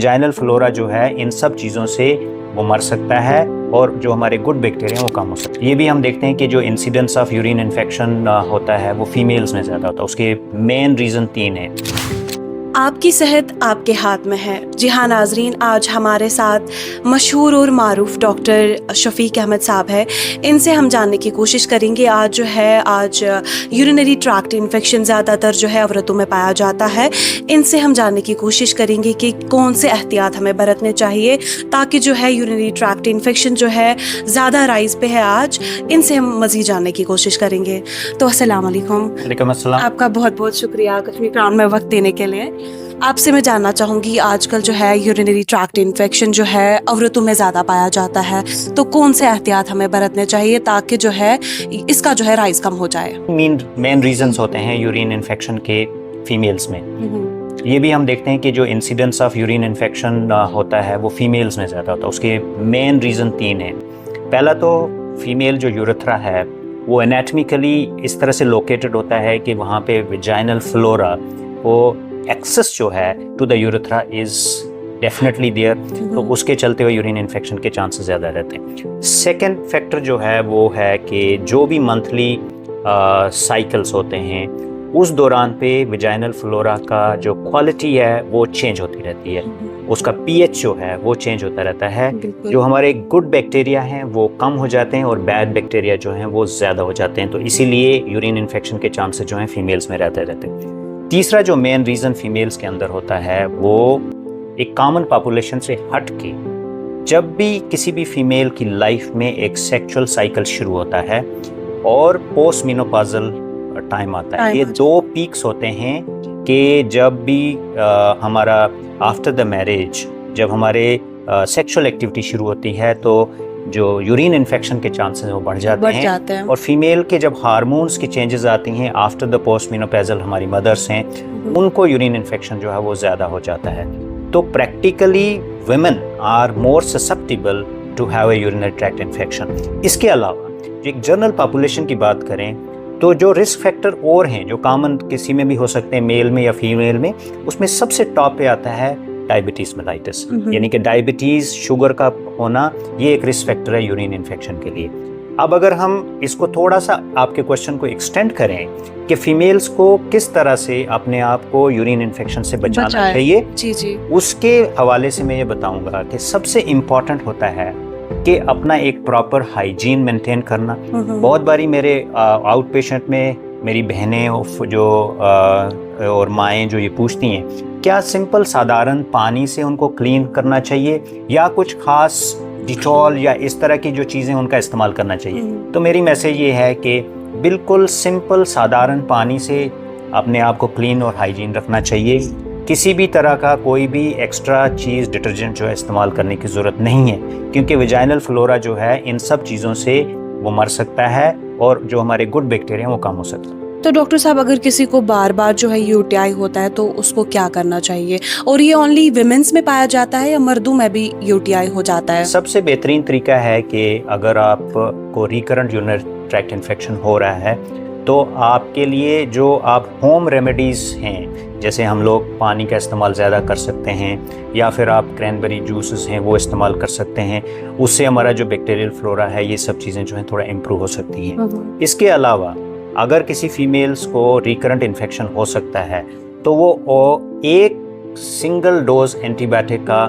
जाइनल flora जो है इन सब चीज़ों से वो मर सकता है और जो हमारे गुड बैक्टीरिया वो कम हो सकते हैं। ये भी हम देखते हैं कि जो इंसिडेंस ऑफ यूरिन इन्फेक्शन होता है वो फीमेल्स में ज़्यादा होता है। उसके मेन रीज़न 3 हैं। आपकी सेहत आपके हाथ में है। जी हाँ नाजरीन, आज हमारे साथ मशहूर और मारूफ डॉक्टर शफीक अहमद साहब है। इनसे हम जानने की कोशिश करेंगे आज यूरिनरी ट्रैक्ट इन्फेक्शन ज़्यादातर जो है औरतों में पाया जाता है। इनसे हम जानने की कोशिश करेंगे कि कौन से एहतियात हमें बरतने चाहिए ताकि जो है यूरिनरी ट्रैक्ट इन्फेक्शन जो है ज़्यादा राइज पे है। आज इनसे हम मज़ीद जानने की कोशिश करेंगे। तो अस्सलाम वालेकुम। वालेकुम अस्सलाम। आपका बहुत बहुत शुक्रिया कश्मीर क्राउन में वक्त देने के लिए। आपसे मैं जानना चाहूँगी आजकल जो है यूरिनरी ट्रैक्ट इन्फेक्शन जो है औरतों में ज़्यादा पाया जाता है, तो कौन से एहतियात हमें बरतने चाहिए ताकि जो है इसका जो है राइज कम हो जाए। मेन रीजंस होते हैं यूरिन इन्फेक्शन के फीमेल्स में। ये भी हम देखते हैं कि जो इंसिडेंस ऑफ यूरिन इन्फेक्शन होता है वो फीमेल्स में ज़्यादा होता है। उसके मेन रीज़न 3 हैं। पहला तो फीमेल जो यूरेथ्रा है वो एनाटॉमिकली इस तरह से लोकेटेड होता है कि वहाँ पे विजाइनल फ्लोरा वो एक्सेस जो है to the urethra is definitely there, तो उसके चलते हुए यूरिन इन्फेक्शन के चांसेस ज़्यादा रहते हैं। सेकेंड फैक्टर जो है वो है कि जो भी मंथली साइकिल्स होते हैं उस दौरान पे विजाइनल फ्लोरा का जो क्वालिटी है वो चेंज होती रहती है। उसका पीएच जो है वो चेंज होता रहता है। जो हमारे गुड बैक्टीरिया हैं वो कम हो जाते हैं और बैड बैक्टीरिया जो हैं वो ज़्यादा हो जाते हैं। तो इसीलिए यूरिन इन्फेक्शन के चांसेस जो हैं फीमेल्स में रहते हैं। तीसरा जो मेन रीज़न फीमेल्स के अंदर होता है वो एक कॉमन पॉपुलेशन से हट के जब भी किसी भी फीमेल की लाइफ में एक सेक्सुअल साइकिल शुरू होता है और पोस्ट मेनोपॉजल टाइम आता है, ये 2 पीक्स होते हैं कि जब भी हमारा आफ्टर द मैरिज जब हमारे सेक्सुअल एक्टिविटी शुरू होती है तो जो यूरिन इन्फेक्शन के चांसेस वो बढ़ जाते हैं। और फीमेल के जब हार्मोन्स की चेंजेस आती हैं आफ्टर द पोस्ट मेनोपॉजल, हमारी मदर्स हैं उनको यूरिन इन्फेक्शन जो है वो ज़्यादा हो जाता है। तो practically women are more susceptible to have a urinary tract infection. इसके अलावा एक जनरल पॉपुलेशन की बात करें तो जो रिस्क फैक्टर और हैं जो कॉमन किसी में भी हो सकते हैं, मेल में या फीमेल में, उसमें सबसे टॉप पे आता है डायबिटीज़ मेलाइटिस, यानी कि डायबिटीज़ शुगर का होना, ये एक रिस्क फैक्टर है यूरिन इन्फेक्शन के लिए। अब अगर हम इसको थोड़ा सा आपके क्वेश्चन को एक्सटेंड करें कि फीमेल्स को किस तरह से अपने आप को यूरिन इन्फेक्शन से बचाना चाहिए, जी। उसके हवाले से मैं ये बताऊंगा कि सबसे इम्पॉर्टेंट होता है कि अपना एक प्रॉपर हाइजीन मेंटेन करना। बहुत बारी मेरे आउट पेशेंट में मेरी बहनें और माएँ जो ये पूछती हैं क्या सिंपल साधारण पानी से उनको क्लीन करना चाहिए या कुछ खास डिटॉल या इस तरह की जो चीज़ें उनका इस्तेमाल करना चाहिए। तो मेरी मैसेज ये है कि बिल्कुल सिंपल साधारण पानी से अपने आप को क्लीन और हाइजीन रखना चाहिए। किसी भी तरह का कोई भी एक्स्ट्रा चीज़ डिटर्जेंट जो है इस्तेमाल करने की ज़रूरत नहीं है, क्योंकि विजाइनल फ्लोरा जो है इन सब चीज़ों से वो मर सकता है और जो हमारे गुड बैक्टीरिया वो कम हो सकता है। तो डॉक्टर साहब, अगर किसी को बार बार जो है यूटीआई होता है तो उसको क्या करना चाहिए, और ये ओनली विमेंस में पाया जाता है या मर्दों में भी यूटीआई हो जाता है? सबसे बेहतरीन तरीका है कि अगर आपको रिकरेंट यूरिनरी ट्रैक्ट इन्फेक्शन हो रहा है तो आपके लिए जो आप होम रेमेडीज़ हैं, जैसे हम लोग पानी का इस्तेमाल ज़्यादा कर सकते हैं या फिर आप क्रैनबेरी जूसेस हैं वो इस्तेमाल कर सकते हैं। उससे हमारा जो बैक्टीरियल फ्लोरा है ये सब चीज़ें जो हैं थोड़ा इम्प्रूव हो सकती हैं। इसके अलावा अगर किसी फीमेल्स को रिकरेंट इन्फेक्शन हो सकता है तो वो एक सिंगल डोज एंटीबायोटिक का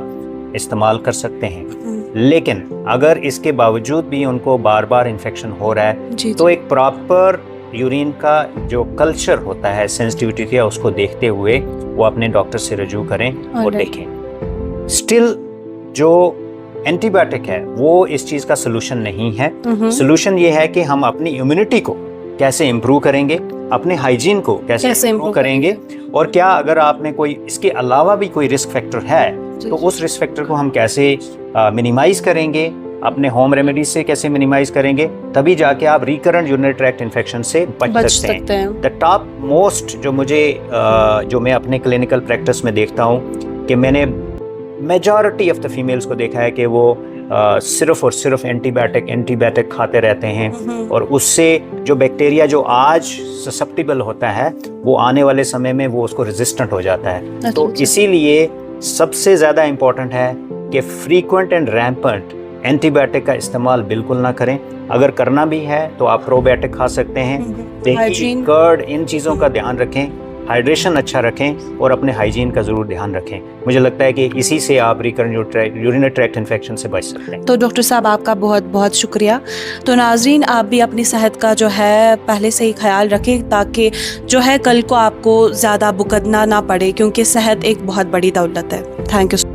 इस्तेमाल कर सकते हैं। लेकिन अगर इसके बावजूद भी उनको बार बार इन्फेक्शन हो रहा है तो एक प्रॉपर यूरिन का जो कल्चर होता है सेंसिटिविटी का, उसको देखते हुए वो अपने डॉक्टर से रजू करें और देखें। स्टिल जो एंटीबायोटिक है वो इस चीज़ का सोल्यूशन नहीं है। सोल्यूशन ये है कि हम अपनी इम्यूनिटी को कैसे इम्प्रूव करेंगे, अपने हाइजीन को कैसे इम्प्रूव करेंगे, और क्या अगर आपने कोई इसके अलावा भी कोई रिस्क फैक्टर है तो उस रिस्क फैक्टर को हम कैसे मिनिमाइज करेंगे, अपने होम रेमेडीज से कैसे मिनिमाइज करेंगे, तभी जाके आप रिकरेंट यूरिनरी ट्रैक्ट इन्फेक्शन से बच सकते हैं। द टॉप मोस्ट जो मैं अपने क्लिनिकल प्रैक्टिस में देखता हूँ कि मैंने मेजॉरिटी ऑफ द फीमेल्स को देखा है कि वो सिर्फ और सिर्फ एंटीबायोटिक खाते रहते हैं और उससे जो बैक्टीरिया जो आज ससेप्टेबल होता है वो आने वाले समय में वो उसको रेजिस्टेंट हो जाता है। तो इसीलिए सबसे ज़्यादा इम्पॉर्टेंट है कि फ्रीक्वेंट एंड रैम्पेंट एंटीबायोटिक का इस्तेमाल बिल्कुल ना करें। अगर करना भी है तो आप प्रोबायोटिक खा सकते हैं। दही, हाइजीन। कर्ड, इन चीज़ों का ध्यान रखें, हाइड्रेशन अच्छा रखें और अपने हाइजीन का ज़रूर ध्यान रखें। मुझे लगता है कि इसी से आप रिकरेंट यूरिनरी ट्रैक्ट इन्फेक्शन से बच सकते हैं। तो डॉक्टर साहब आपका बहुत बहुत शुक्रिया। तो नाजरीन, आप भी अपनी सेहत का जो है पहले से ही ख्याल रखें ताकि जो है कल को आपको ज़्यादा भुगतना ना पड़े, क्योंकि सेहत एक बहुत बड़ी दौलत है। Thank you.